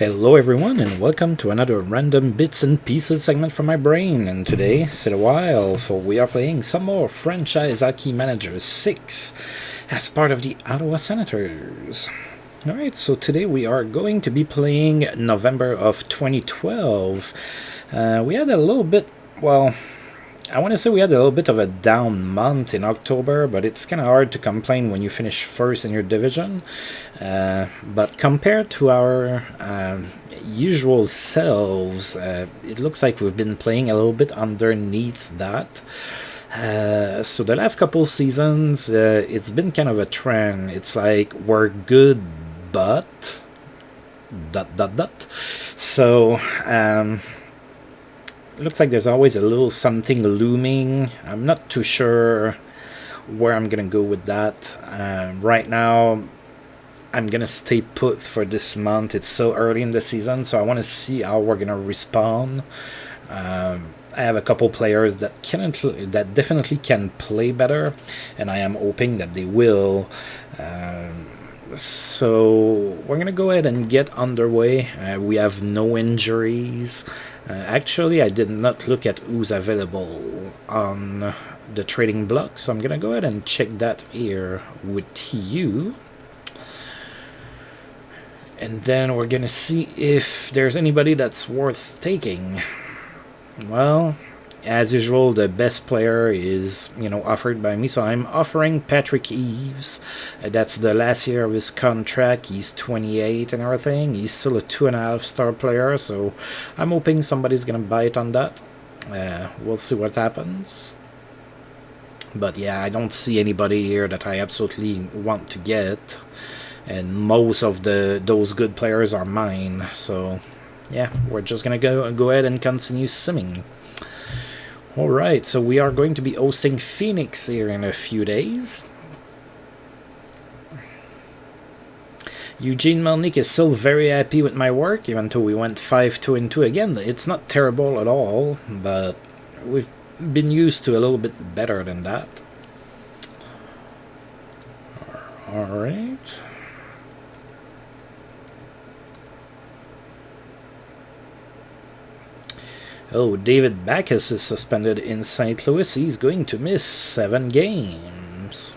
Hello everyone and welcome to another random bits and pieces segment from my brain, and today, sit a while, for we are playing some more Franchise Hockey Manager 6 as part of the Ottawa Senators. Alright, so today we are going to be playing November of 2012. We had a little bit, well, I want to say we had a little bit of a down month in October, but it's kind of hard to complain when you finish first in your division. But compared to our usual selves, it looks like we've been playing a little bit underneath that. So the last couple seasons, it's been kind of a trend. It's like we're good, but... ... So... It looks like there's always a little something looming. I'm not too sure where I'm going to go with that. Right now, I'm going to stay put for this month. It's still early in the season, so I want to see how we're going to respond. I have a couple players that definitely can play better, and I am hoping that they will. So we're going to go ahead and get underway. We have no injuries. Actually, I did not look at who's available on the trading block, so I'm going to go ahead and check that here with you. And then we're going to see if there's anybody that's worth taking. Well, as usual, the best player is, offered by me. So I'm offering Patrick Eves. That's the last year of his contract. He's 28 and everything. He's still a 2.5-star player. So I'm hoping somebody's going to bite on that. We'll see what happens. But yeah, I don't see anybody here that I absolutely want to get. And most of those good players are mine. So yeah, we're just going to go ahead and continue simming. Alright, so we are going to be hosting Phoenix here in a few days. Eugene Melnick is still very happy with my work, even though we went 5-2-2 again. It's not terrible at all, but we've been used to a little bit better than that. Alright. Oh, David Backes is suspended in St. Louis. He's going to miss 7 games.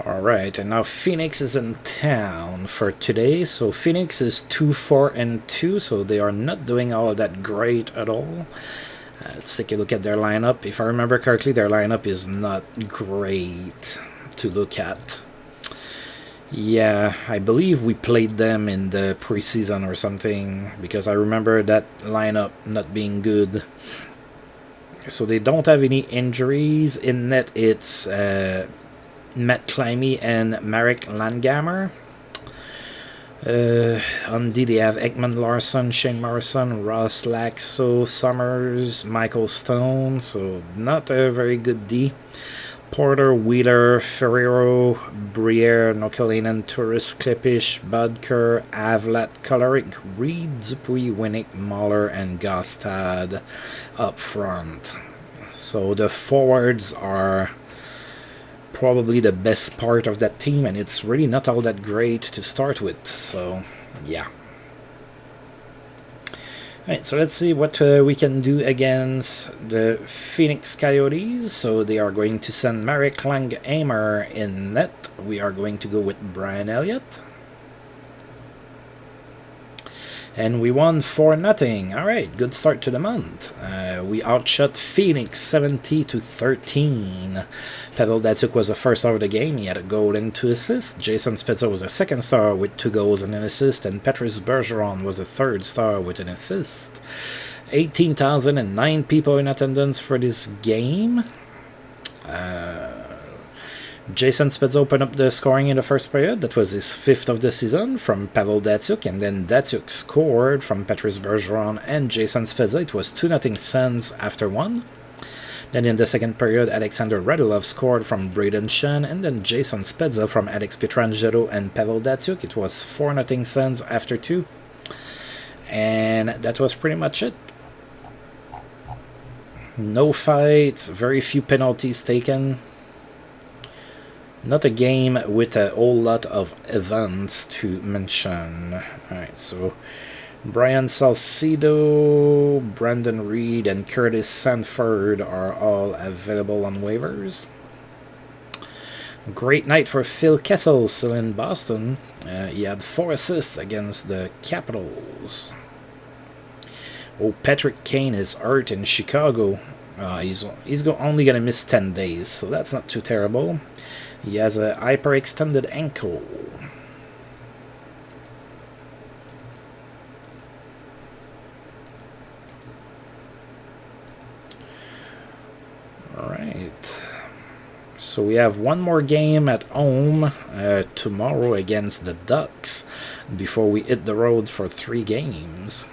Alright, and now Phoenix is in town for today. So Phoenix is 2-4-2, so they are not doing all that great at all. Let's take a look at their lineup. If I remember correctly, their lineup is not great to look at. Yeah, I believe we played them in the preseason or something, because I remember that lineup not being good. So they don't have any injuries. In net, it's Matt Climie and Marek Landgamer. On D, they have Ekman Larsson, Shane Morrison, Ross Laxo, Summers, Michael Stone. So not a very good D. Porter, Wheeler, Ferrero, Briere, Nokalainen, Turris, Klippisch, Budker, Avlat, Kolarek, Reed, Dupuis, Winnick, Mahler, and Gostad up front. So the forwards are probably the best part of that team, and it's really not all that great to start with. So, yeah. Alright, so let's see what we can do against the Phoenix Coyotes. So they are going to send Marek Langhammer in net. We are going to go with Brian Elliott. And we won 4-0. Alright, good start to the month. We outshot Phoenix 70-13. Pavel Datsyuk was the first star of the game. He had a goal and 2 assists. Jason Spezza was the second star with 2 goals and an assist. And Patrice Bergeron was the third star with an assist. 18,009 people in attendance for this game. Jason Spezza opened up the scoring in the first period. That was his 5th of the season from Pavel Datsyuk, and then Datsyuk scored from Patrice Bergeron and Jason Spezza. It was 2-0 Sens after 1. Then in the second period, Alexander Radulov scored from Braden Shen, and then Jason Spezza from Alex Pietrangelo and Pavel Datsyuk. It was 4-0 Sens after 2. And that was pretty much it. No fights, very few penalties taken. Not a game with a whole lot of events to mention. Alright, so Brian Salcido, Brandon Reed, and Curtis Sanford are all available on waivers. Great night for Phil Kessel, still in Boston. He had 4 assists against the Capitals. Oh, Patrick Kane is hurt in Chicago. He's only going to miss 10 days, so that's not too terrible. He has a hyperextended ankle. Alright. So we have one more game at home tomorrow against the Ducks before we hit the road for 3 games.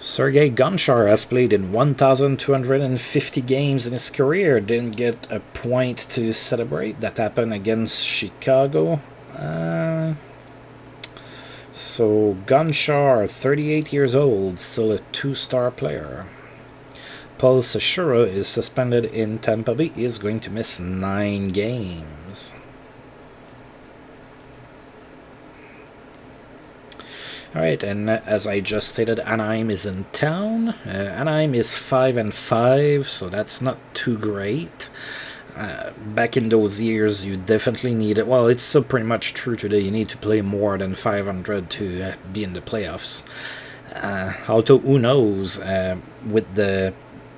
Sergei Gonchar has played in 1,250 games in his career. Didn't get a point to celebrate. That happened against Chicago. So Gonchar, 38 years old, still a 2-star player. Paul Sashura is suspended in Tampa Bay. He is going to miss 9 games. Alright, and as I just stated, Anaheim is in town. Anaheim is 5-5, so that's not too great. Back in those years, you definitely needed... Well, it's still pretty much true today. You need to play more than 500 to be in the playoffs. Although, who knows, with the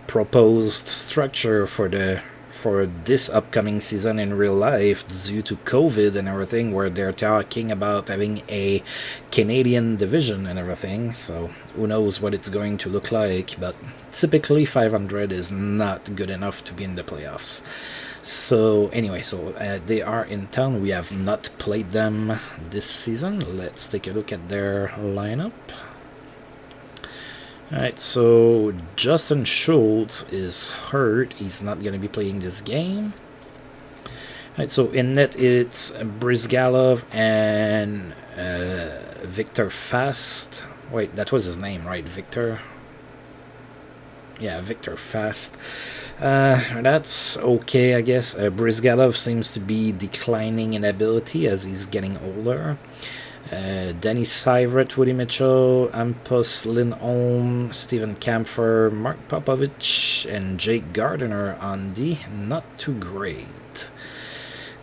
proposed structure for this upcoming season in real life due to COVID and everything, where they're talking about having a Canadian division and everything, so who knows what it's going to look like, but typically 500 is not good enough to be in the playoffs. So anyway, they are in town. We have not played them this season. Let's take a look at their lineup. Alright, so Justin Schultz is hurt. He's not going to be playing this game. Alright, so in net it's Brizgalov and Victor Fast. Wait, that was his name, right? Victor? Yeah, Victor Fast. That's okay, I guess. Brizgalov seems to be declining in ability as he's getting older. Danny Syvret, Woody Mitchell, Ampos Lindholm, Steven Kampfer, Mark Popovich, and Jake Gardiner on D. Not too great.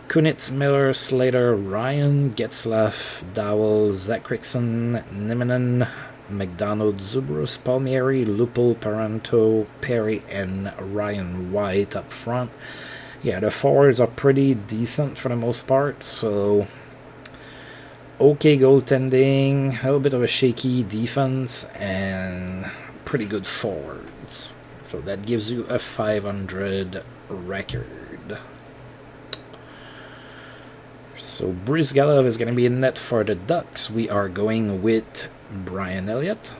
Kunitz, Miller, Slater, Ryan, Getzlaff, Dowell, Zach Rickson, Nimanen, McDonald, Zubrus, Palmieri, Lupul, Paranto, Perry, and Ryan White up front. Yeah, the forwards are pretty decent for the most part, so... Okay goaltending, a little bit of a shaky defense, and pretty good forwards. So that gives you a 500 record. So Brizgalov is going to be in net for the Ducks. We are going with Brian Elliott.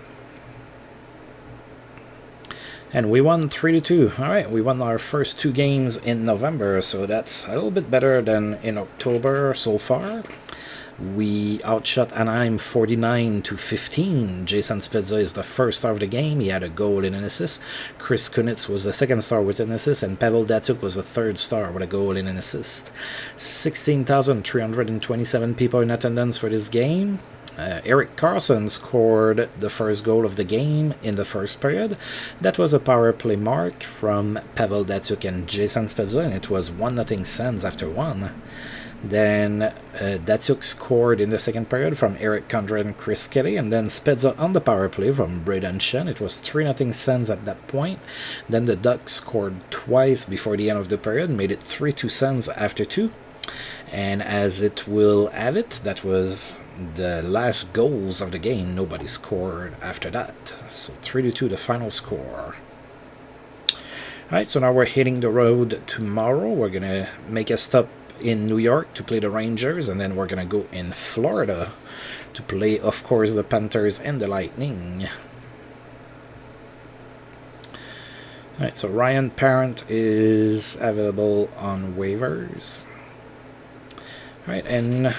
And we won 3-2. Alright, we won our first 2 games in November, so that's a little bit better than in October so far. We outshot Anaheim 49-15. Jason Spezza is the first star of the game. He had a goal and an assist. Chris Kunitz was the second star with an assist, and Pavel Datsyuk was the third star with a goal and an assist. 16,327 people in attendance for this game. Eric Carlson scored the first goal of the game in the first period. That was a power play mark from Pavel Datsyuk and Jason Spezza, and it was 1-0 Sens after 1. Then Datsyuk scored in the second period from Eric Condren and Chris Kelly, and then Spezza on the power play from Braden Shen. It was 3-0 Sens at that point. Then the Ducks scored twice before the end of the period, made it 3-2 Sens after 2. And as it will have it, that was the last goals of the game. Nobody scored after that. So 3-2 the final score. Alright, so now we're hitting the road tomorrow. We're going to make a stop in New York to play the Rangers, and then we're going to go in Florida to play, of course, the Panthers and the Lightning. Alright, so Ryan Parent is available on waivers. Alright, and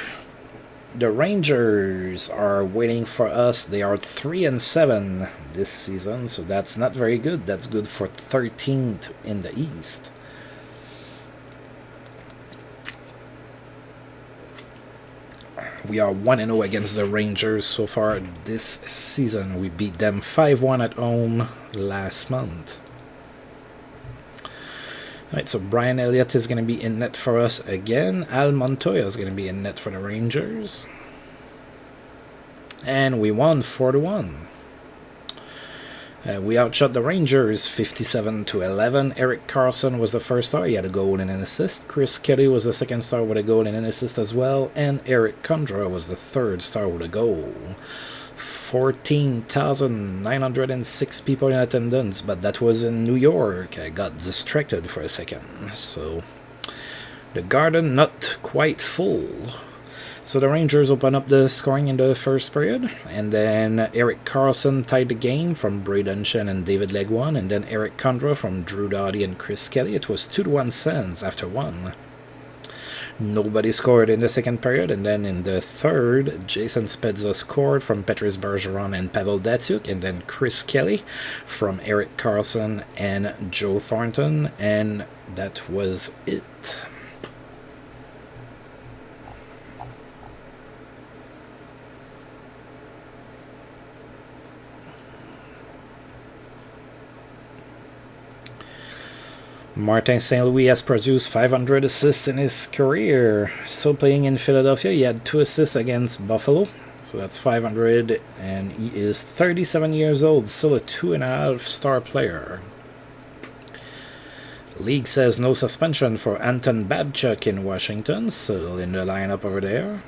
the Rangers are waiting for us. They are 3-7 this season, so that's not very good. That's good for 13th in the East. We are 1-0 against the Rangers so far this season. We beat them 5-1 at home last month. Alright, so Brian Elliott is going to be in net for us again. Al Montoya is going to be in net for the Rangers. And we won 4-1. We outshot the Rangers 57-11. Erik Karlsson was the first star. He had a goal and an assist. Chris Kelly was the second star with a goal and an assist as well. And Eric Condra was the third star with a goal. 14,906 people in attendance, but that was in New York. I got distracted for a second. So the garden not quite full. So the Rangers open up the scoring in the first period, and then Erik Karlsson tied the game from Braden Shen and David Legwan, and then Eric Condra from Drew Doughty and Chris Kelly. It was 2-1 Sens after one. Nobody scored in the second period, and then in the third, Jason Spezza scored from Petris Bergeron and Pavel Datsyuk, and then Chris Kelly from Erik Karlsson and Joe Thornton, and that was it. Martin St. Louis has produced 500 assists in his career. Still playing in Philadelphia, he had 2 assists against Buffalo. So that's 500, and he is 37 years old, still a 2.5-star player. League says no suspension for Anton Babchuk in Washington, still in the lineup over there.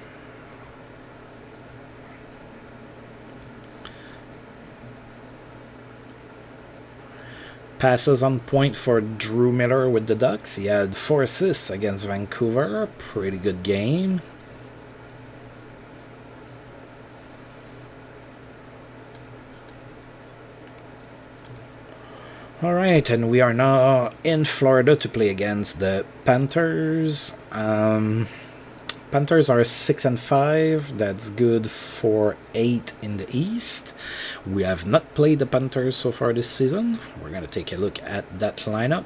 Passes on point for Drew Miller with the Ducks. He had 4 assists against Vancouver. Pretty good game. Alright, and we are now in Florida to play against the Panthers. Panthers are 6-5. That's good for 8 in the East. We have not played the Panthers so far this season. We're going to take a look at that lineup.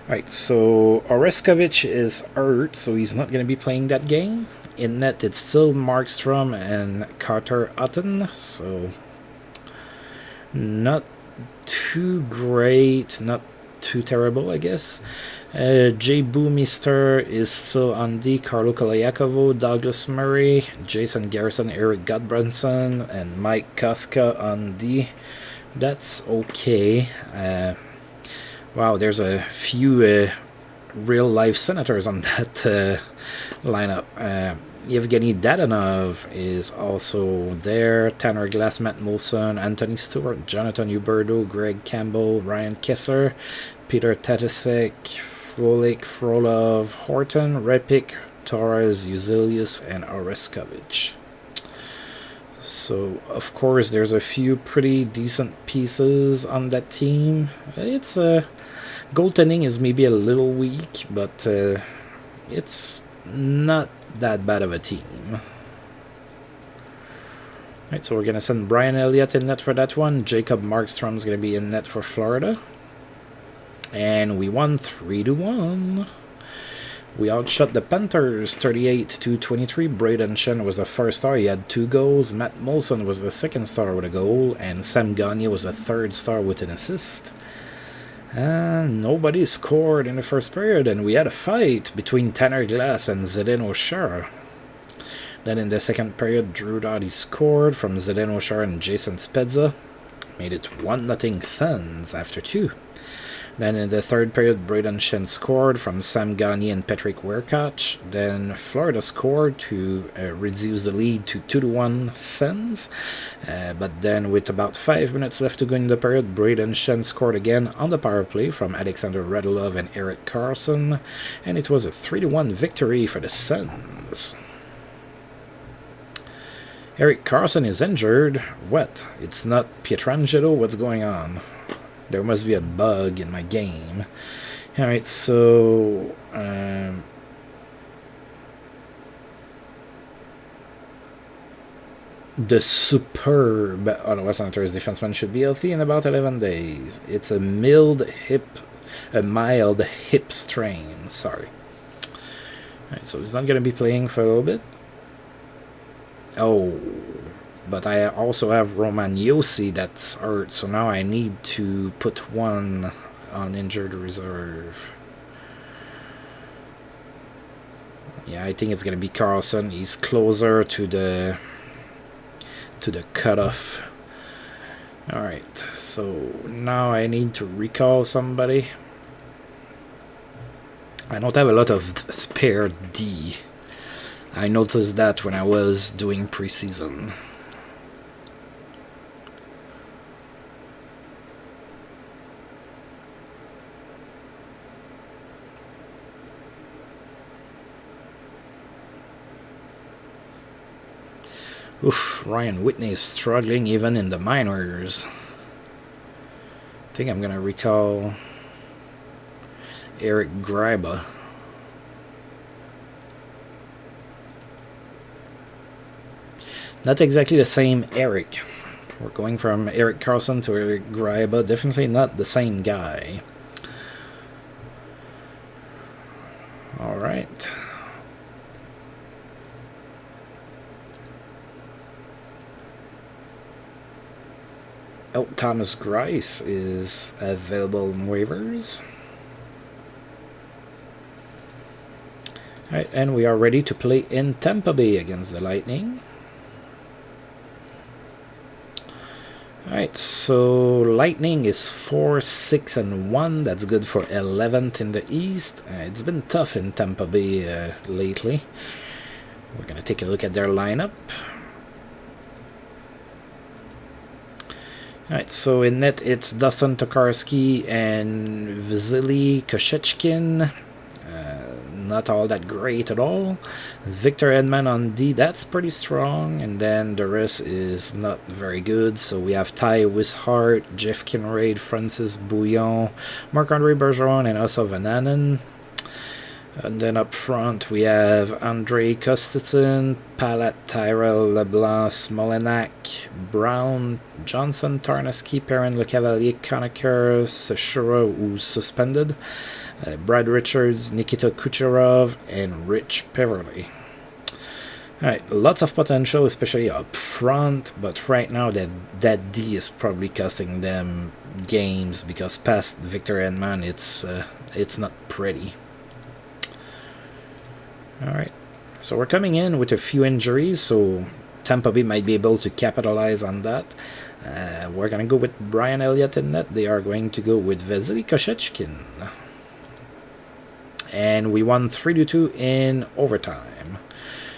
Alright, so Oreskovich is hurt, so he's not going to be playing that game. In net, it's still Markstrom and Carter Hutton, so not too great, not too terrible, I guess. Jay Boomister is still on D. Carlo Kolayakovo, Douglas Murray, Jason Garrison, Eric Godbranson, and Mike Koska on D. That's okay. Wow, there's a few real-life Senators on that lineup. Yevgeny Dadonov is also there. Tanner Glass, Matt Molson, Anthony Stewart, Jonathan Huberdeau, Greg Campbell, Ryan Kessler, Peter Tatasek, Frolik, Frolov, Horton, Repik, Torres, Uzelius, and Oreskovich. So, of course, there's a few pretty decent pieces on that team. It's goaltending is maybe a little weak, but it's not that bad of a team. Alright, so we're going to send Brian Elliott in net for that one. Jacob Markstrom's going to be in net for Florida. And we won 3-1. We outshot the Panthers 38-23. Braden Shen was the first star. He had 2 goals. Matt Molson was the second star with a goal. And Sam Gagner was the third star with an assist. And nobody scored in the first period. And we had a fight between Tanner Glass and Zdeno Chara. Then in the second period, Drew Doughty scored from Zdeno Chara and Jason Spezza. Made it 1-0 Sens after 2. Then in the third period, Braden Shen scored from Sam Gagner and Patrick Werkach. Then Florida scored to reduce the lead to 2-1 Sens. But then with about 5 minutes left to go in the period, Braden Shen scored again on the power play from Alexander Radulov and Erik Karlsson. And it was a 3-1 victory for the Sens. Erik Karlsson is injured. What? It's not Pietrangelo? What's going on? There must be a bug in my game. Alright, so the superb Ottawa Senators defenseman should be healthy in about 11 days. It's a mild hip strain. Sorry. Alright, so he's not going to be playing for a little bit. Oh, but I also have Roman Yossi that's hurt, so now I need to put one on injured reserve. Yeah, I think it's gonna be Carlson. He's closer to the cutoff. Alright, so now I need to recall somebody. I don't have a lot of spare D. I noticed that when I was doing preseason. Oof, Ryan Whitney is struggling even in the minors. I think I'm gonna recall Eric Greiba. Not exactly the same Eric. We're going from Eric Carlson to Eric Greiba. Definitely not the same guy. Alright. Oh, Thomas Grice is available in waivers. Alright, and we are ready to play in Tampa Bay against the Lightning. Alright, so Lightning is 4-6-1. That's good for 11th in the East. It's been tough in Tampa Bay lately. We're going to take a look at their lineup. Alright, so in net it's Dustin Tokarski and Vasily Koshechkin. Not all that great at all. Victor Edman on D, that's pretty strong, and then the rest is not very good. So we have Ty Wishart, Jeff Kinraid, Francis Bouillon, Marc-Andre Bergeron, and Ossa Vananen. And then up front we have Andrei Kostitsyn, Palat, Tyrell, LeBlanc, Smolenak, Brown, Johnson, Tarnowski, Perrin, Lecavalier, Conacher, Seshura, who's suspended, Brad Richards, Nikita Kucherov, and Rich Peverly. Alright, lots of potential, especially up front, but right now that D is probably costing them games, because past Victor Edman, it's not pretty. Alright, so we're coming in with a few injuries, so Tampa Bay might be able to capitalize on that. We're going to go with Brian Elliott in net. They are going to go with Vasily Koshechkin. And we won 3-2 in overtime.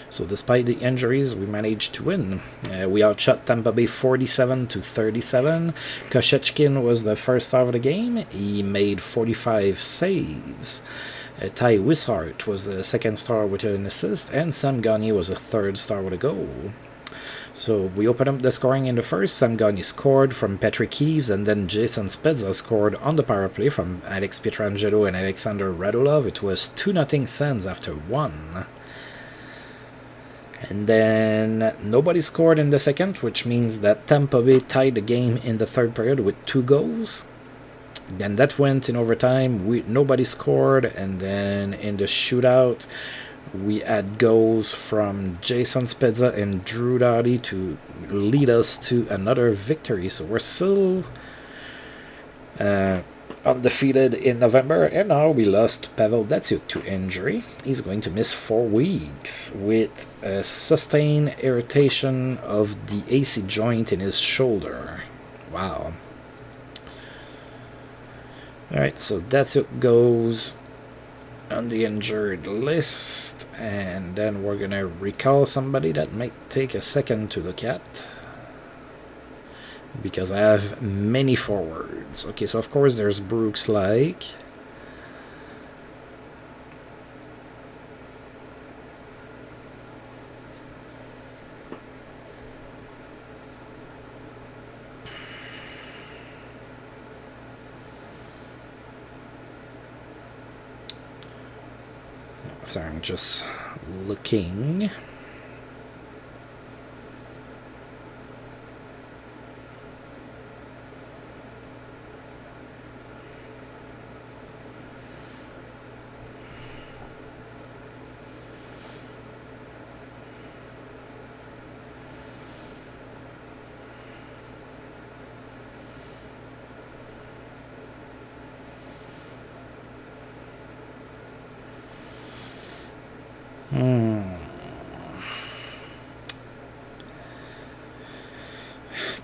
So despite the injuries, we managed to win. We outshot Tampa Bay 47-37. Koshechkin was the first star of the game. He made 45 saves. Ty Wishart was the second star with an assist, and Sam Gagner was the third star with a goal. So we opened up the scoring in the first. Sam Gagner scored from Patrick Keeves, and then Jason Spezza scored on the power play from Alex Pietrangelo and Alexander Radulov. It was 2-0 Sens after 1. And then nobody scored in the second, which means that Tampa Bay tied the game in the third period with 2 goals. Then that went in overtime. Nobody scored, and then in the shootout, we had goals from Jason Spezza and Drew Doughty to lead us to another victory. So we're still undefeated in November, and now we lost Pavel Datsyuk to injury. He's going to miss 4 weeks with a sustained irritation of the AC joint in his shoulder. Wow. Alright, so Datsyuk goes on the injured list, and then we're gonna recall somebody that might take a second to look at, because I have many forwards. Okay, so of course there's Brooks Lake. Sorry, I'm just looking.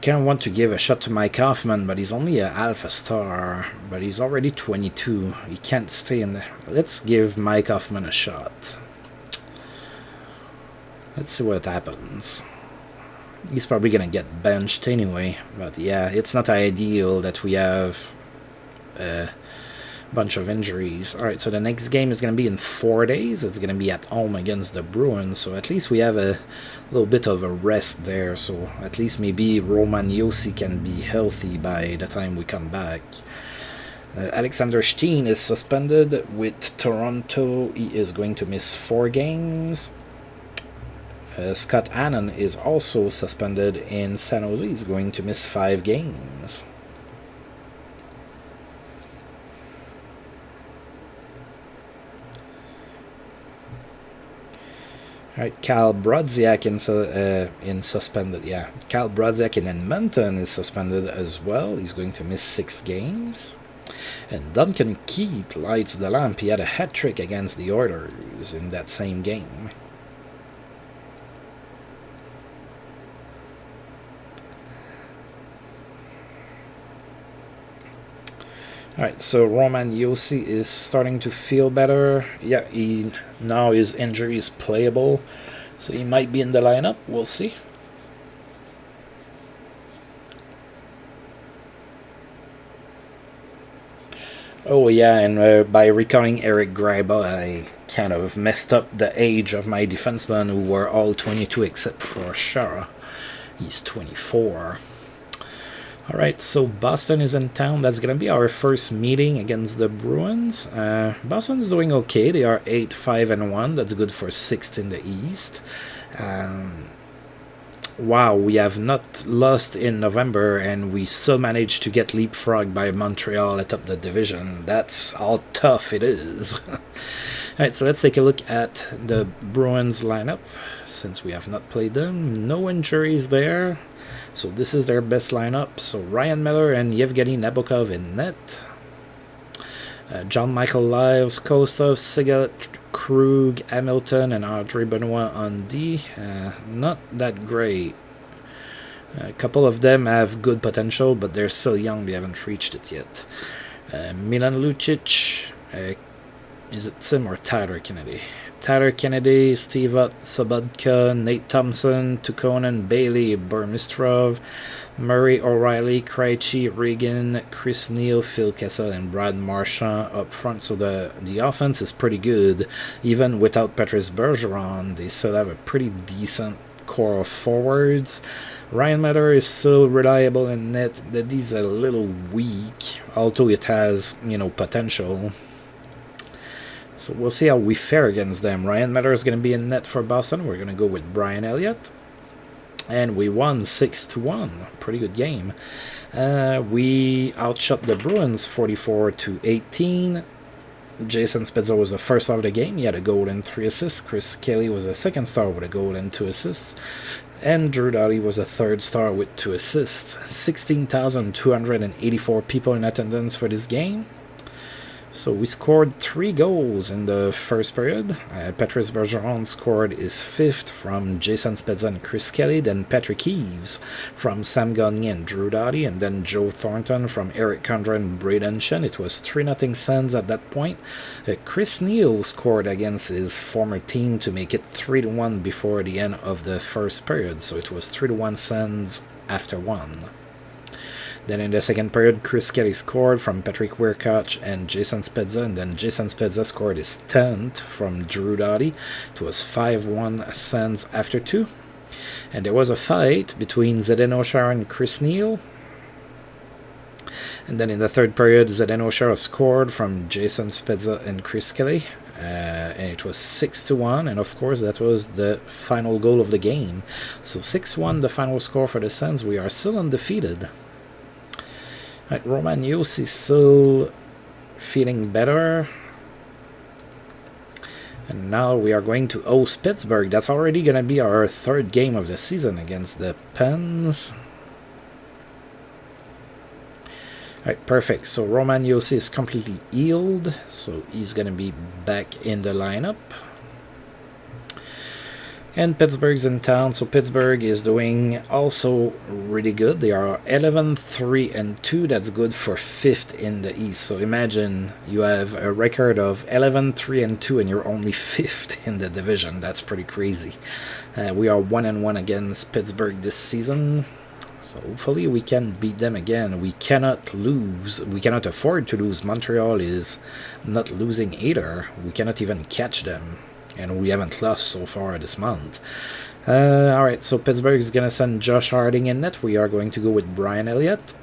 Kind of want to give a shot to Mike Hoffman, but he's only a alpha star. But he's already 22. He can't stay in. Let's give Mike Hoffman a shot. Let's see what happens. He's probably gonna get benched anyway. But yeah, it's not ideal that we have a bunch of injuries. Alright, so the next game is gonna be in 4 days. It's gonna be at home against the Bruins. So at least we have a little bit of a rest there. So at least maybe Roman Josi can be healthy by the time we come back. Alexander Steen is suspended with Toronto. He is going to miss 4 games. Scott Hannon is also suspended in San Jose. He's going to miss 5 games. Alright, Cal Brodziak in suspended. Yeah, Cal Brodziak in Edmonton is suspended as well. He's going to miss 6 games. And Duncan Keith lights the lamp. He had a hat-trick against the Oilers in that same game. Alright, so Roman Josi is starting to feel better. Yeah, now his injury is playable, so he might be in the lineup. We'll see. Oh yeah, and by recalling Eric Greiba, I kind of messed up the age of my defensemen, who were all 22 except for Shara. He's 24. Alright, so Boston is in town. That's going to be our first meeting against the Bruins. Boston's doing okay. They are 8-5-1. That's good for 6th in the East. Wow, we have not lost in November, and we still managed to get leapfrogged by Montreal atop the division. That's how tough it is. Alright, so let's take a look at the Bruins lineup, since we have not played them. No injuries there. So this is their best lineup. So Ryan Miller and Yevgeny Nabokov in net. John Michael Lyles, Kostov, Sigalet, Krug, Hamilton, and Audrey Benoit on D. Not that great. A couple of them have good potential, but they're still young. They haven't reached it yet. Milan Lucic. Is it Tim or Tyler Kennedy? Tyler Kennedy, Steve Sobotka, Nate Thompson, Tukonen, Bailey, Burmistrov, Murray, O'Reilly, Krejci, Regan, Chris Neal, Phil Kessel, and Brad Marchand up front. So the offense is pretty good. Even without Patrice Bergeron, they still have a pretty decent core of forwards. Ryan Miller is still reliable in net. The D's a little weak, although it has, potential. So we'll see how we fare against them. Ryan Miller is going to be in net for Boston. We're going to go with Brian Elliott. And we won 6-1. Pretty good game. We outshot the Bruins 44-18. Jason Spezza was the first star of the game. He had a goal and 3 assists. Chris Kelly was a second star with a goal and 2 assists. And Drew Doughty was a third star with 2 assists. 16,284 people in attendance for this game. So we scored 3 goals in the first period. Patrice Bergeron scored his 5th from Jason Spezza and Chris Kelly. Then Patrick Eves from Sam Gagner and Drew Doughty. And then Joe Thornton from Eric Condren and Braden Shen. It was 3-0 Sens at that point. Chris Neal scored against his former team to make it 3-1 before the end of the first period. So it was 3-1 Sens after 1. Then in the second period, Chris Kelly scored from Patrick Weirkoch and Jason Spezza, and then Jason Spezza scored his 10th from Drew Doughty. It was 5-1 Sens after 2. And there was a fight between Zdeno Chara and Chris Neal. And then in the third period, Zdeno Chara scored from Jason Spezza and Chris Kelly. And it was 6-1, and of course that was the final goal of the game. So 6-1, the final score for the Sens. We are still undefeated. Right, Roman Josi is still feeling better. And now we are going to host Pittsburgh. That's already going to be our 3rd game of the season against the Pens. Alright, perfect. So Roman Josi is completely healed. So he's going to be back in the lineup. And Pittsburgh's in town, so Pittsburgh is doing also really good. They are 11-3-2. That's good for 5th in the East. So imagine you have a record of 11-3-2 and you're only 5th in the division. That's pretty crazy. We are 1-1 against Pittsburgh this season. So hopefully we can beat them again. We cannot lose. We cannot afford to lose. Montreal is not losing either. We cannot even catch them. And we haven't lost so far this month. Alright, so Pittsburgh is going to send Josh Harding in net. We are going to go with Brian Elliott.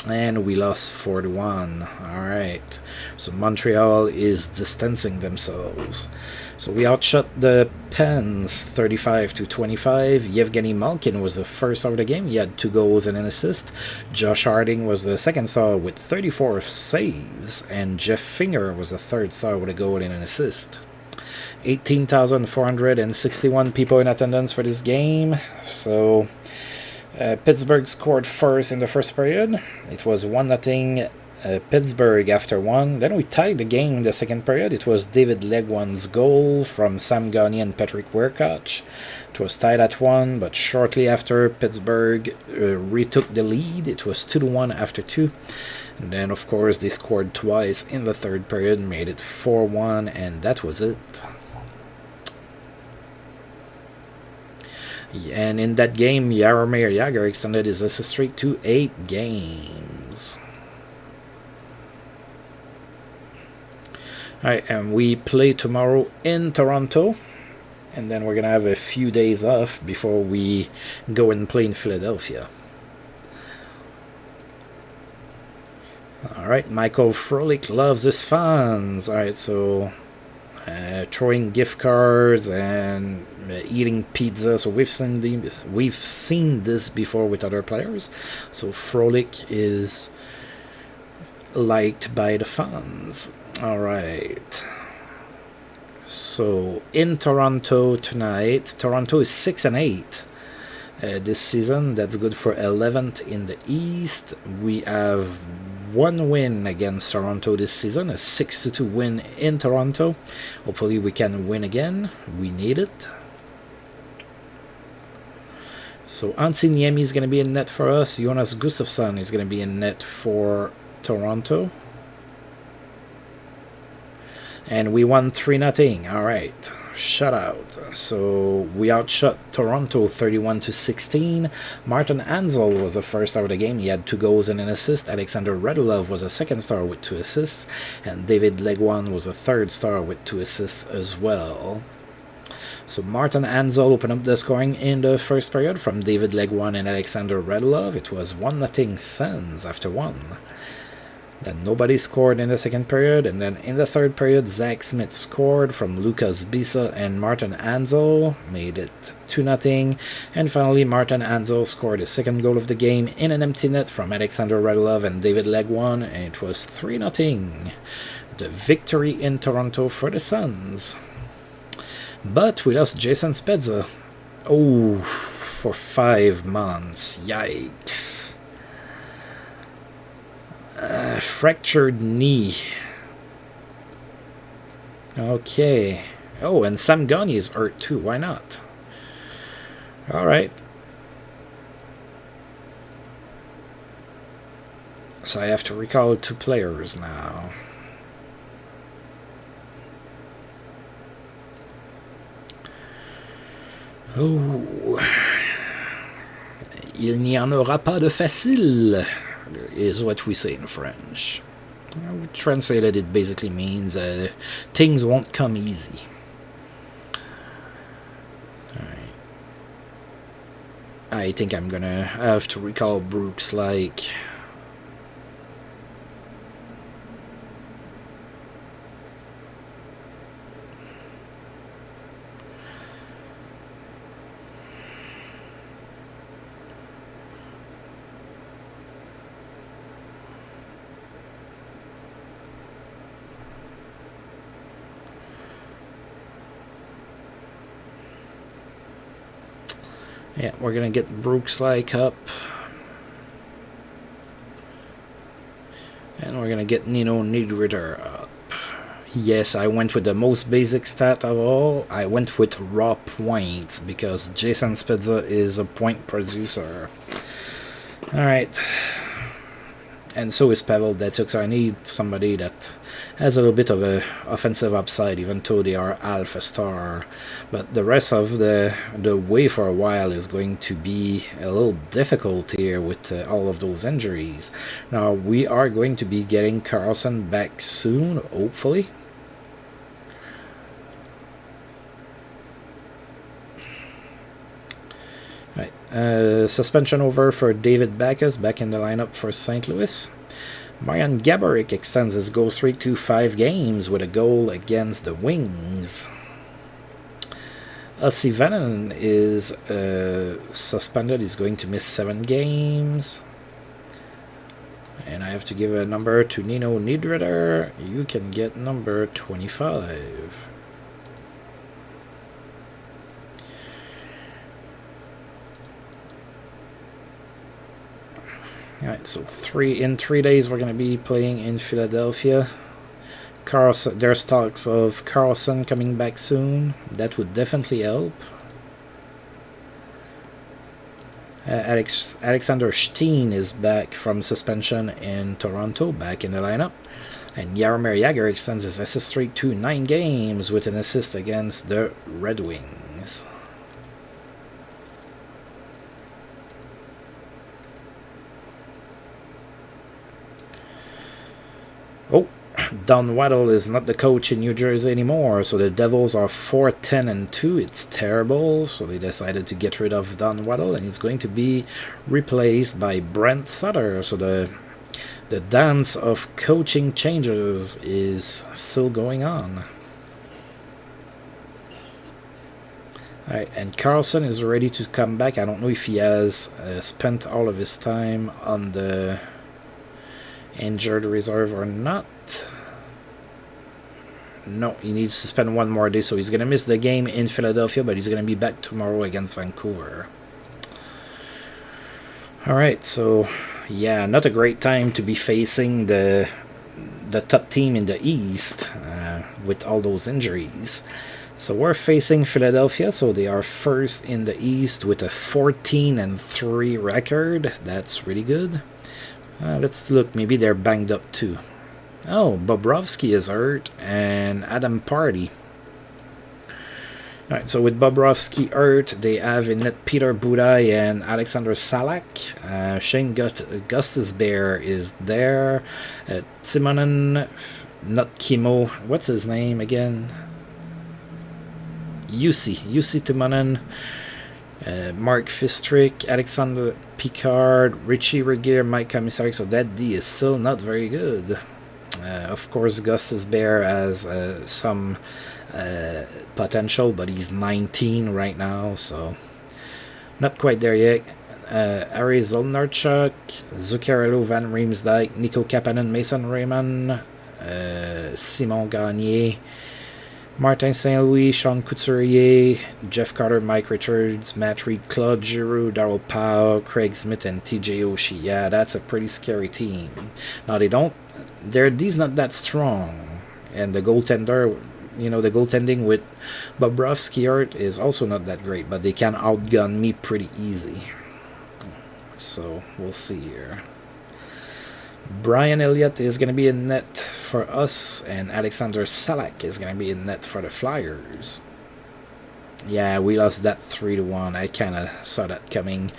And we lost 4-1. Alright, so Montreal is distancing themselves. So we outshot the Pens 35-25. Yevgeny Malkin was the first star of the game. He had 2 goals and an assist. Josh Harding was the second star with 34 saves. And Jeff Finger was the third star with a goal and an assist. 18,461 people in attendance for this game. So Pittsburgh scored first in the first period. It was 1-0 Pittsburgh after 1. Then we tied the game in the second period. It was David Legwan's goal from Sam Gagner and Patrick Werkach. It was tied at 1, but shortly after, Pittsburgh retook the lead. It was 2-1 after 2. And then, of course, they scored twice in the third period, made it 4-1, and that was it. And in that game, Jaromir Jagr extended his assist streak to 8 games. Alright, and we play tomorrow in Toronto. And then we're going to have a few days off before we go and play in Philadelphia. Alright, Michael Frolik loves his fans. Alright, so throwing gift cards and eating pizza. So we've seen this before with other players. So Frolik is liked by the fans. Alright. So in Toronto tonight, Toronto is 6-8 this season. That's good for 11th in the East. We have 1 win against Toronto this season, a 6-2 win in Toronto. Hopefully we can win again. We need it. So Antti Niemi is going to be in net for us. Jonas Gustafsson is going to be in net for Toronto. And we won 3-0. Alright, shutout. So we outshot Toronto 31-16. Martin Ansel was the first star of the game. He had 2 goals and an assist. Alexander Radulov was the second star with 2 assists. And David Legwan was the third star with 2 assists as well. So Martin Ansel opened up the scoring in the first period from David Legwan and Alexander Radulov. It was 1-0 Sens after 1. Then nobody scored in the second period, and then in the third period, Zach Smith scored from Lucas Bisa and Martin Ansel, made it 2-0, and finally Martin Ansel scored his second goal of the game in an empty net from Alexander Radulov and David Legwan, and it was 3-0. The victory in Toronto for the Sens. But we lost Jason Spezza. Oh, for 5 months. Yikes. Fractured knee. Okay. Oh, and Sam Gagner is hurt too. Why not? Alright. So I have to recall 2 players now. Oh. Il n'y en aura pas de facile, is what we say in French. Translated, it basically means things won't come easy. Alright. I think I'm gonna have to recall Brooks like... Yeah, we're going to get Brooks like up. And we're going to get Nino Niedritter up. Yes, I went with the most basic stat of all. I went with raw points because Jason Spezza is a point producer. Alright. And so is Pavel Datsyuk, so I need somebody that has a little bit of a offensive upside, even though they are alpha star. But the rest of the way for a while is going to be a little difficult here with all of those injuries. Now, we are going to be getting Carlson back soon, hopefully. Right. Suspension over for David Backes, back in the lineup for St. Louis. Marian Gaborik extends his goal streak to 5 games with a goal against the Wings. Ossi Vennon is suspended. He's going to miss 7 games. And I have to give a number to Nino Niederreiter. You can get number 25. Alright, so in 3 days we're going to be playing in Philadelphia. Carlson, there's talks of Carlson coming back soon. That would definitely help. Alexander Steen is back from suspension in Toronto, back in the lineup. And Jaromir Jagr extends his assist streak to 9 games with an assist against the Red Wings. Oh, Don Waddle is not the coach in New Jersey anymore, so the Devils are 4-10-2. It's terrible, so they decided to get rid of Don Waddle, and he's going to be replaced by Brent Sutter. So the dance of coaching changes is still going on. Alright, and Carlson is ready to come back. I don't know if he has spent all of his time on the injured reserve or not. No, he needs to spend 1 more day, so he's going to miss the game in Philadelphia, but he's going to be back tomorrow against Vancouver. Alright, so yeah, not a great time to be facing the top team in the East with all those injuries. So we're facing Philadelphia, so they are first in the East with a 14-3 record. That's really good. Let's look, maybe they're banged up too. Oh, Bobrovsky is hurt, and Adam Pardy. Alright, so with Bobrovsky hurt, they have in net Peter Budaj and Alexander Salak. Shane Gustisbehere is there. Timonen, not Kimo, what's his name again? Jussi Timonen. Mark Fistrick, Alexander Picard, Richie Regier, Mike Commissary. So that D is still not very good. Of course, Gustisbehere has some potential, but he's 19 right now, so not quite there yet. Ari Zolnarchuk, Zuccarello, Van Riemsdyk, Nico Kapanen, Mason Raymond, Simon Gagner, Martin St. Louis, Sean Couturier, Jeff Carter, Mike Richards, Matt Reed, Claude Giroux, Darryl Powell, Craig Smith, and TJ Oshie. Yeah, that's a pretty scary team. Now their D's not that strong, and the goaltender, the goaltending with Bobrovsky art is also not that great, but they can outgun me pretty easy. So we'll see here. Brian Elliott is going to be in net for us, and Alexander Salak is going to be in net for the Flyers. Yeah, we lost that 3-1. I kind of saw that coming.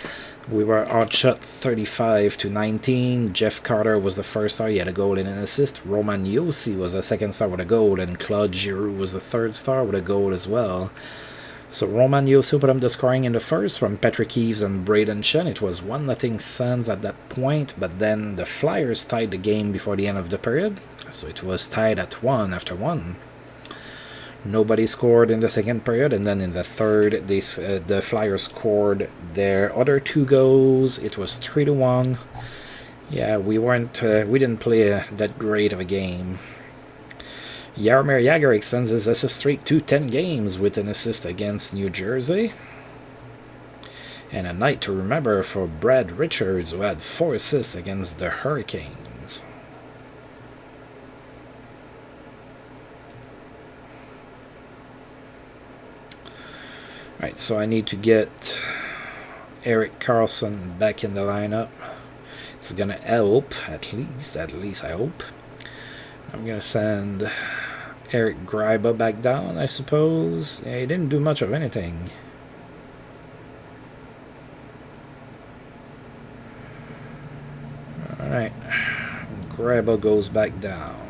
We were outshot 35-19. Jeff Carter was the first star. He had a goal and an assist. Roman Josi was the second star with a goal, and Claude Giroux was the third star with a goal as well. So Roman Josi put up the scoring in the first from Patrick Eves and Braden Shen. It was 1-0 Sens at that point, but then the Flyers tied the game before the end of the period. So it was tied at 1 after 1. Nobody scored in the second period, and then in the third, the Flyers scored their other 2 goals. It was 3-1. Yeah, we didn't play that great of a game. Jaromir Jagr extends his assist streak to 10 games with an assist against New Jersey. And a night to remember for Brad Richards, who had 4 assists against the Hurricanes. Right, so I need to get Erik Karlsson back in the lineup. It's gonna help, at least I hope. I'm gonna send Eric Greiba back down, I suppose. Yeah, he didn't do much of anything. Alright, Greiba goes back down.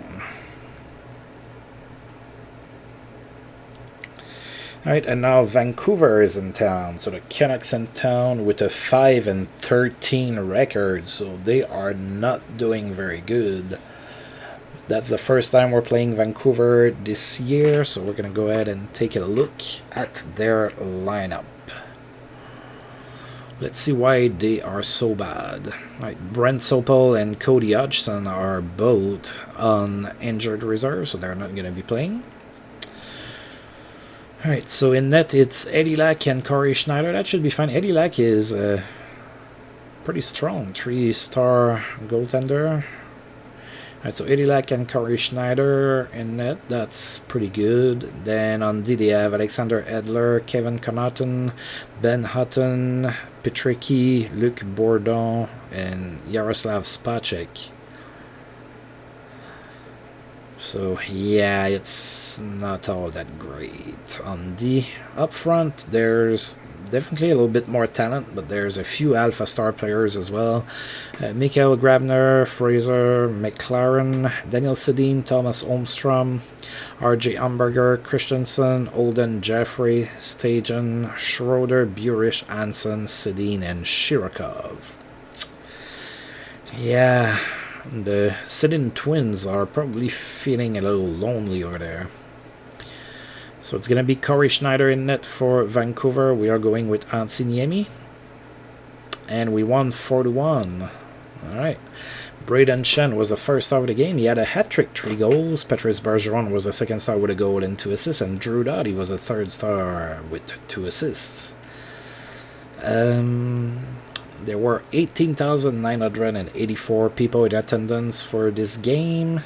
Alright, and now Vancouver is in town. So the Canucks in town with a 5-13 record. So they are not doing very good. That's the first time we're playing Vancouver this year. So we're going to go ahead and take a look at their lineup. Let's see why they are so bad. Right, Brent Sopel and Cody Hodgson are both on injured reserve. So they're not going to be playing. Alright, so in net it's Eddie Lack and Corey Schneider. That should be fine. Eddie Lack is pretty strong. 3-star goaltender. Alright, so Eddie Lack and Corey Schneider in net. That's pretty good. Then on D they have Alexander Edler, Kevin Connaughton, Ben Hutton, Petricki, Luc Bourdon, and Yaroslav Spacek. So yeah, it's not all that great. On D, up front, there's definitely a little bit more talent, but there's a few alpha star players as well. Mikael Grabner, Fraser, McLaren, Daniel Sedin, Thomas Holmstrom, RJ Umberger, Christensen, Olden, Jeffrey, Stajan, Schroeder, Burish, Anson, Sedin, and Shirokov. Yeah. The Sedin twins are probably feeling a little lonely over there. So it's going to be Corey Schneider in net for Vancouver. We are going with Antiniemi. And we won 4-1. Alright. Braden Shen was the first star of the game. He had a hat-trick, 3 goals. Patrice Bergeron was the second star with a goal and 2 assists. And Drew Doughty was the third star with 2 assists. There were 18,984 people in attendance for this game.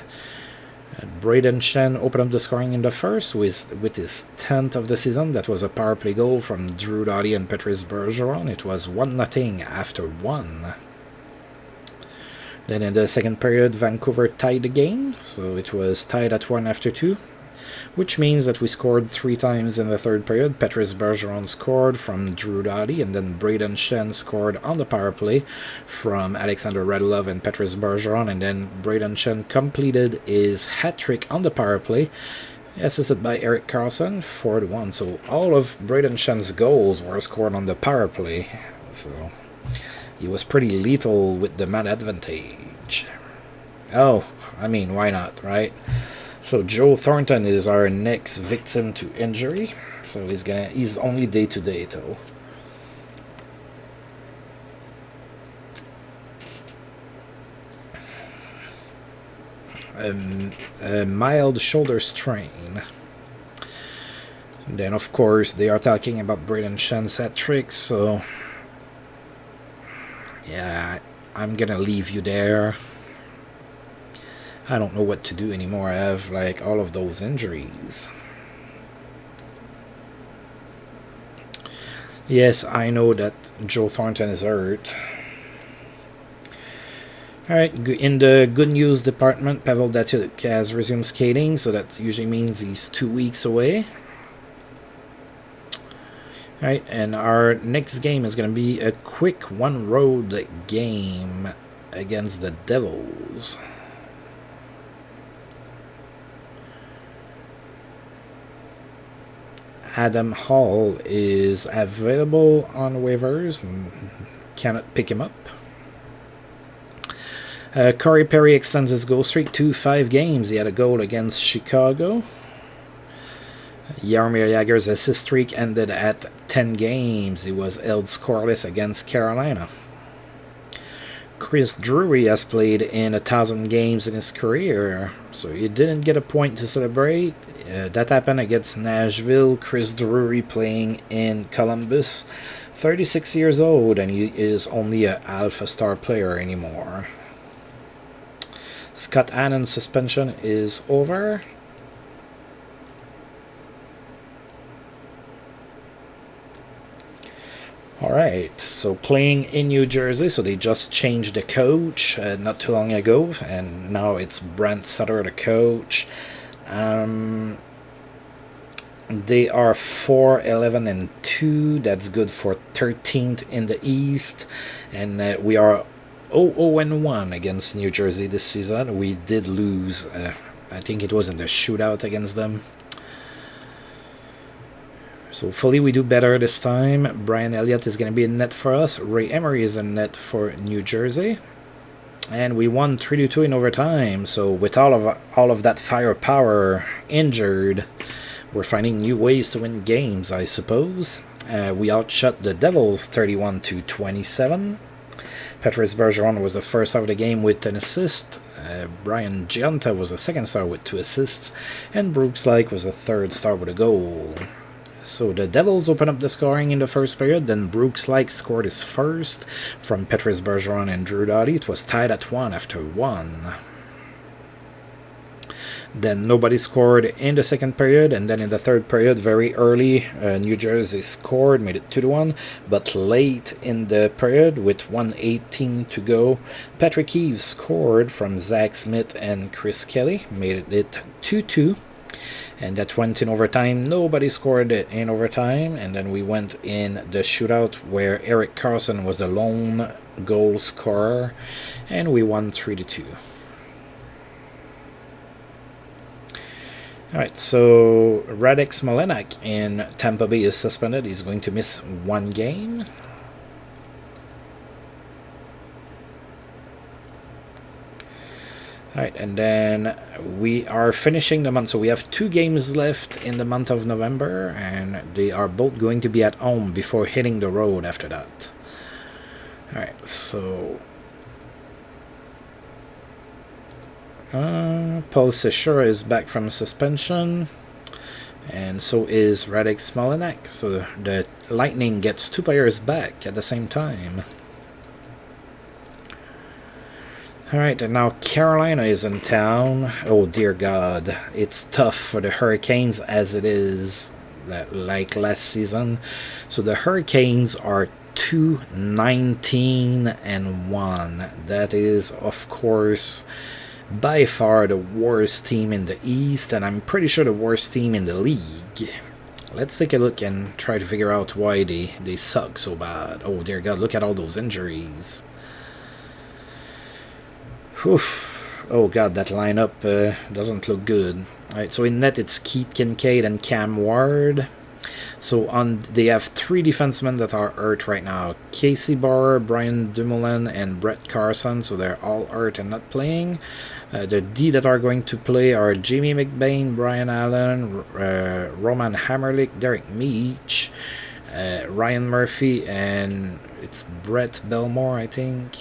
Braden Shen opened up the scoring in the first with his 10th of the season. That was a power play goal from Drew Doughty and Patrice Bergeron. It was 1-0 after 1. Then in the second period, Vancouver tied the game. So it was tied at 1 after 2. Which means that we scored 3 times in the third period. Patrice Bergeron scored from Drew Doughty, and then Braden Shen scored on the power play from Alexander Radulov and Patrice Bergeron, and then Braden Shen completed his hat-trick on the power play, assisted by Erik Karlsson, 4-1. So all of Braden Shen's goals were scored on the power play. So he was pretty lethal with the man advantage. Oh, I mean, why not, right? So Joe Thornton is our next victim to injury. So he's only day-to-day though. A mild shoulder strain. And then of course they are talking about Braden Shen's hat tricks, so yeah, I'm gonna leave you there. I don't know what to do anymore. I have like all of those injuries. Yes, I know that Joe Thornton is hurt. Alright, in the good news department, Pavel Datsyuk has resumed skating, so that usually means he's 2 weeks away. Alright, and our next game is going to be a quick one-road game against the Devils. Adam Hall is available on waivers and cannot pick him up. Corey Perry extends his goal streak to 5 games. He had a goal against Chicago. Jaromir Jagr's assist streak ended at 10 games. He was held scoreless against Carolina. Chris Drury has played in 1,000 games in his career, so he didn't get a point to celebrate. That happened against Nashville. Chris Drury playing in Columbus, 36 years old, and he is only an alpha star player anymore. Scott Hannon's suspension is over. Alright, so playing in New Jersey, so they just changed the coach not too long ago, and now it's Brent Sutter, the coach. They are 4-11-2, that's good for 13th in the East, and we are 0-1 against New Jersey this season. We did lose, I think it was in the shootout against them. So hopefully we do better this time. Brian Elliott is going to be in net for us. Ray Emery is in net for New Jersey. And we won 3-2 in overtime. So with all of that firepower injured, we're finding new ways to win games, I suppose. We outshot the Devils 31-27. Patrice Bergeron was the first star of the game with an assist. Brian Giunta was the second star with 2 assists. And Brooks Laich was the third star with a goal. So the Devils open up the scoring in the first period, then Brooks Laich scored his first from Patrice Bergeron and Drew Doughty. It was tied at 1 after 1. Then nobody scored in the second period, and then in the third period, very early, New Jersey scored, made it 2-1, but late in the period, with 1:18 to go, Patrick Eaves scored from Zach Smith and Chris Kelly, made it 2-2. And that went in overtime. Nobody scored in overtime. And then we went in the shootout where Erik Karlsson was the lone goal scorer. And we won 3-2. Alright, so Radek Smolenak in Tampa Bay is suspended. He's going to miss 1 game. Alright, and then we are finishing the month, so we have 2 games left in the month of November, and they are both going to be at home before hitting the road after that. Alright, so Paul Sechura is back from suspension, and so is Radek Smolenak, so the Lightning gets 2 players back at the same time. Alright, and now Carolina is in town. Oh dear God, it's tough for the Hurricanes as it is, like last season. So the Hurricanes are 2-19-1. That is, of course, by far the worst team in the East, and I'm pretty sure the worst team in the league. Let's take a look and try to figure out why they suck so bad. Oh dear God, look at all those injuries. Oof. Oh God, that lineup doesn't look good. Alright, so in net it's Keith Kincaid and Cam Ward. So they have 3 defensemen that are hurt right now. Casey Bauer, Brian Dumoulin, and Brett Carson. So they're all hurt and not playing. The D that are going to play are Jamie McBain, Brian Allen, Roman Hammerlick, Derek Meach, Ryan Murphy, and it's Brett Belmore, I think.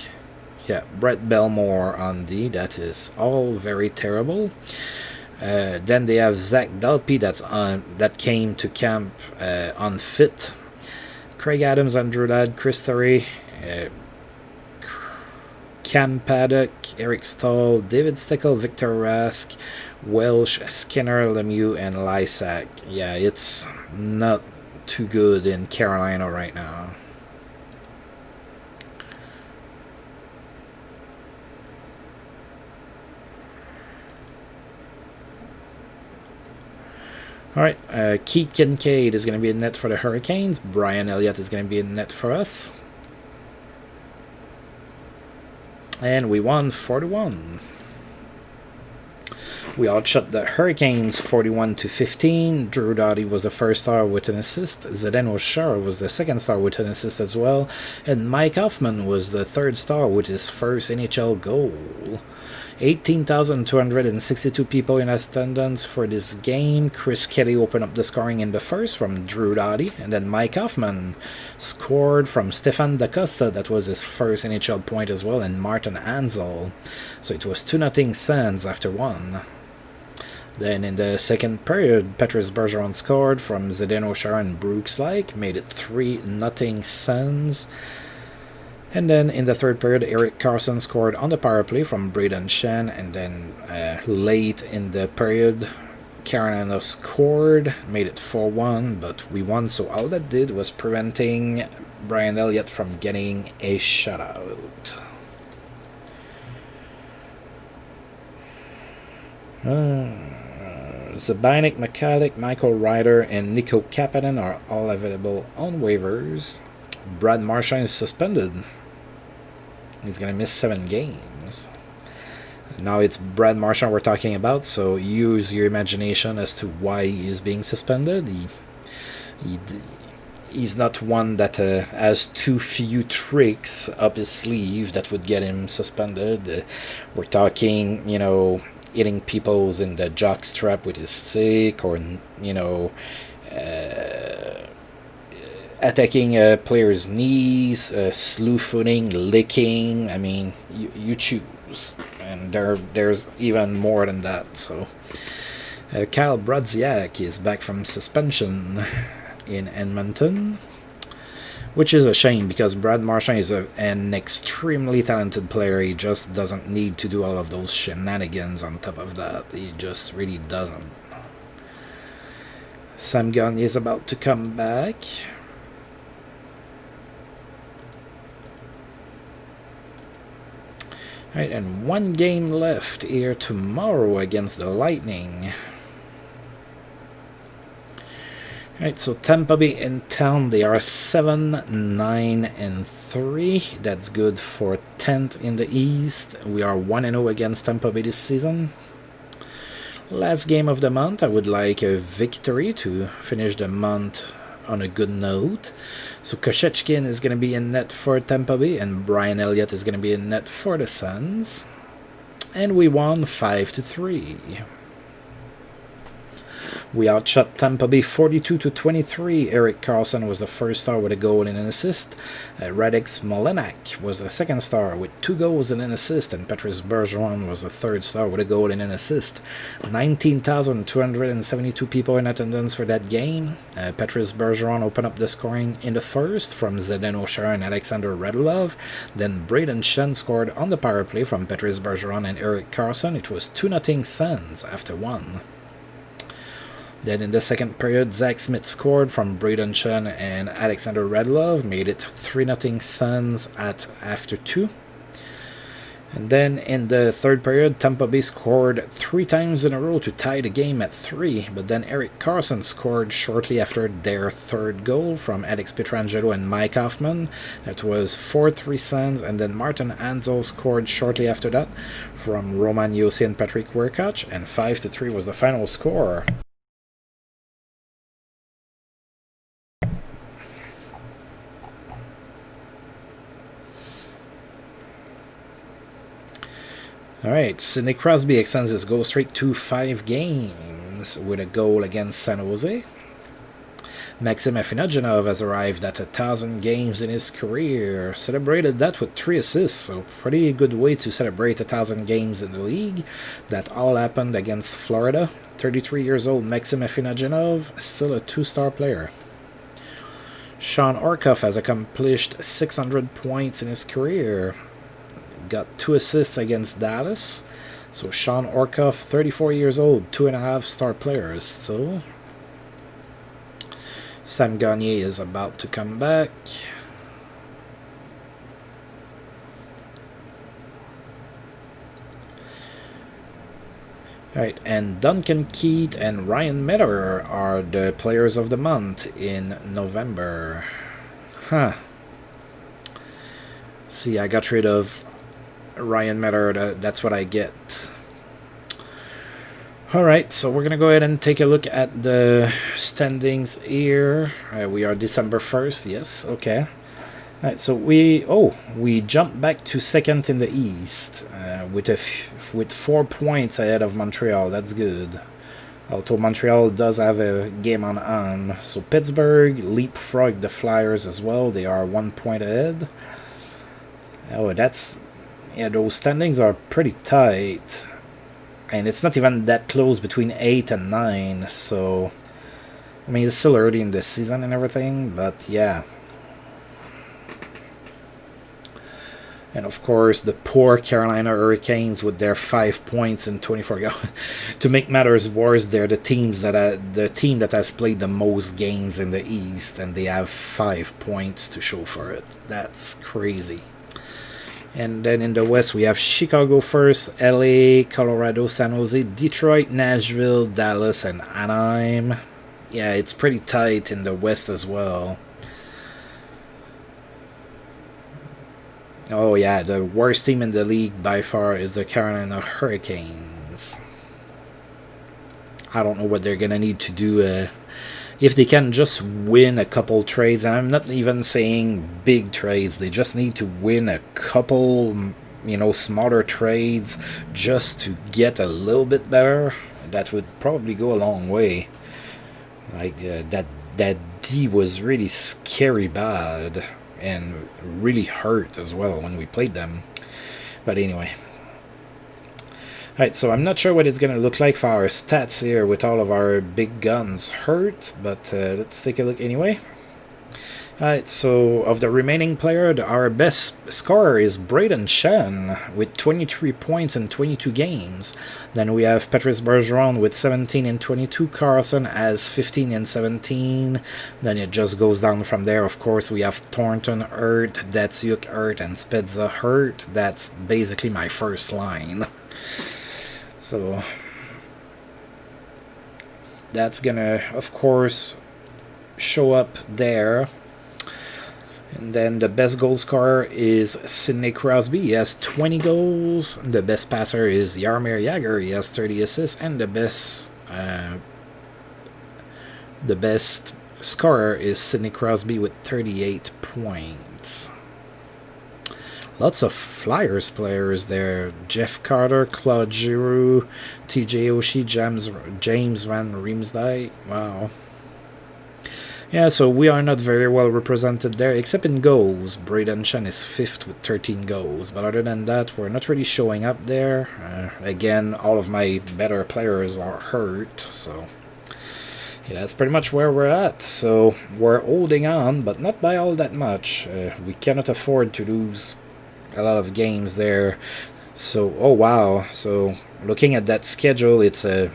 Yeah, Brett Belmore on D. That is all very terrible. Then they have Zach Dalpe that came to camp unfit. Craig Adams, Andrew Ladd, Chris Torrey, Cam Paddock, Eric Stahl, David Steckel, Victor Rask, Welsh, Skinner, Lemieux, and Lysak. Yeah, it's not too good in Carolina right now. Alright, Keith Kincaid is going to be in net for the Hurricanes. Brian Elliott is going to be in net for us. And we won 4-1. We outshot the Hurricanes 41-15. Drew Doughty was the first star with an assist. Zdeno Chara was the second star with an assist as well. And Mike Hoffman was the third star with his first NHL goal. 18,262 people in attendance for this game. Chris Kelly opened up the scoring in the first from Drew Doughty, and then Mike Hoffman scored from Stefan Da Costa. That was his first NHL point as well, and Martin Ansel. So it was 2-0 Sens after 1. Then in the second period, Patrice Bergeron scored from Zdeno Chara and Brooks Laich, made it 3-0 Sens. And then in the third period, Erik Karlsson scored on the power play from Braden Shen. And then late in the period, Carolina scored, made it 4-1, but we won. So all that did was preventing Brian Elliott from getting a shutout. Zabinik, McCallick, Michael Ryder, and Nico Kapanen are all available on waivers. Brad Marchand is suspended. He's going to miss 7 games. Now it's Brad Marchand we're talking about, so use your imagination as to why he is being suspended. He's not one that has too few tricks up his sleeve that would get him suspended. We're talking, hitting people's in the jockstrap with his stick, or attacking a player's knees, slew footing, licking. I mean, you choose, and there's even more than that. So Kyle Brodziak is back from suspension in Edmonton, which is a shame because Brad Marchand is an extremely talented player. He just doesn't need to do all of those shenanigans on top of that. He just really doesn't. Sam Gagner is about to come back. Alright, and 1 game left here tomorrow against the Lightning. Alright, so Tampa Bay in town, they are 7-9-3. That's good for 10th in the East. We are 1-0 against Tampa Bay this season. Last game of the month, I would like a victory to finish the month on a good note. So Koshechkin is going to be in net for Tampa Bay, and Brian Elliott is going to be in net for the Sens. And we won 5-3. We outshot Tampa Bay 42-23. Erik Karlsson was the first star with a goal and an assist. Radek Smolenak was the second star with 2 goals and an assist. And Patrice Bergeron was the third star with a goal and an assist. 19,272 people in attendance for that game. Patrice Bergeron opened up the scoring in the first from Zdeno Chara and Alexander Radulov. Then Braden Shen scored on the power play from Patrice Bergeron and Erik Karlsson. It was 2-0 Sens after 1. Then in the second period, Zach Smith scored from Braden Shen and Alexander Radulov, made it 3-0 Sens after 2. And then in the third period, Tampa Bay scored 3 times in a row to tie the game at 3. But then Erik Karlsson scored shortly after their third goal from Alex Pietrangelo and Mike Hoffman. That was 4-3 Sens. And then Martin Hanzal scored shortly after that from Roman Josi and Patrick Werkach. And 5-3 was the final score. Alright, Sidney Crosby extends his goal streak to 5 games with a goal against San Jose. Maxim Afinogenov has arrived at 1,000 games in his career. Celebrated that with 3 assists, so pretty good way to celebrate 1,000 games in the league. That all happened against Florida. 33 years old Maxim Afinogenov, still a 2-star player. Sean Orkoff has accomplished 600 points in his career. Got 2 assists against Dallas. So Sean Orkoff, 34 years old, 2.5-star players still. Sam Gagner is about to come back. Alright, and Duncan Keith and Ryan Miller are the players of the month in November. See, I got rid of Ryan Miller, that's what I get. Alright, so we're going to go ahead and take a look at the standings here. We are December 1st, yes, okay. Alright, so we jumped back to second in the East with 4 points ahead of Montreal. That's good. Although Montreal does have a game on. So Pittsburgh leapfrogged the Flyers as well. They are 1 point ahead. Oh, those standings are pretty tight. And it's not even that close between 8 and 9. So, I mean, it's still early in the season and everything, but yeah. And of course, the poor Carolina Hurricanes with their 5 points in 24 games. To make matters worse, they're the team that has played the most games in the East, and they have 5 points to show for it. That's crazy. And then in the West, we have Chicago first, LA, Colorado, San Jose, Detroit, Nashville, Dallas, and Anaheim. Yeah, it's pretty tight in the West as well. Oh yeah, the worst team in the league by far is the Carolina Hurricanes. I don't know what they're going to need to do. If they can just win a couple trades, and I'm not even saying big trades, they just need to win a couple, smaller trades just to get a little bit better. That would probably go a long way. Like that D was really scary bad and really hurt as well when we played them. But anyway. Alright, so I'm not sure what it's going to look like for our stats here with all of our big guns hurt, but let's take a look anyway. Alright, so of the remaining player, our best scorer is Braden Shen with 23 points in 22 games. Then we have Patrice Bergeron with 17 in 22. Carlson has 15 in 17. Then it just goes down from there. Of course, we have Thornton hurt, Datsyuk hurt, and Spezza hurt. That's basically my first line. So that's gonna, of course, show up there. And then the best goal scorer is Sidney Crosby. He has 20 goals. The best passer is Jaromir Jagr. He has 30 assists. And the best scorer is Sidney Crosby with 38 points. Lots of Flyers players there. Jeff Carter, Claude Giroux, TJ Oshie, James Van Riemsdyk. Wow. Yeah, so we are not very well represented there, except in goals. Braden Shen is 5th with 13 goals. But other than that, we're not really showing up there. Again, all of my better players are hurt, so yeah, that's pretty much where we're at. So we're holding on, but not by all that much. We cannot afford to lose a lot of games there. So, oh wow. So looking at that schedule, it's a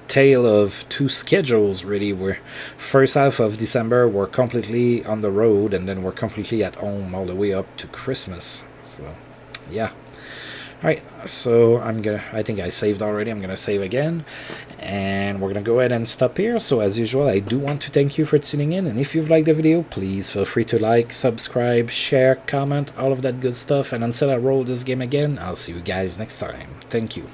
tale of two schedules really. We're first half of December we're completely on the road, and then we're completely at home all the way up to Christmas. So yeah. Alright, so I think I saved already. I'm gonna save again, and we're gonna go ahead and stop here. So as usual, I do want to thank you for tuning in, and if you've liked the video, please feel free to like, subscribe, share, comment, all of that good stuff. And until I roll this game again, I'll see you guys next time. Thank you.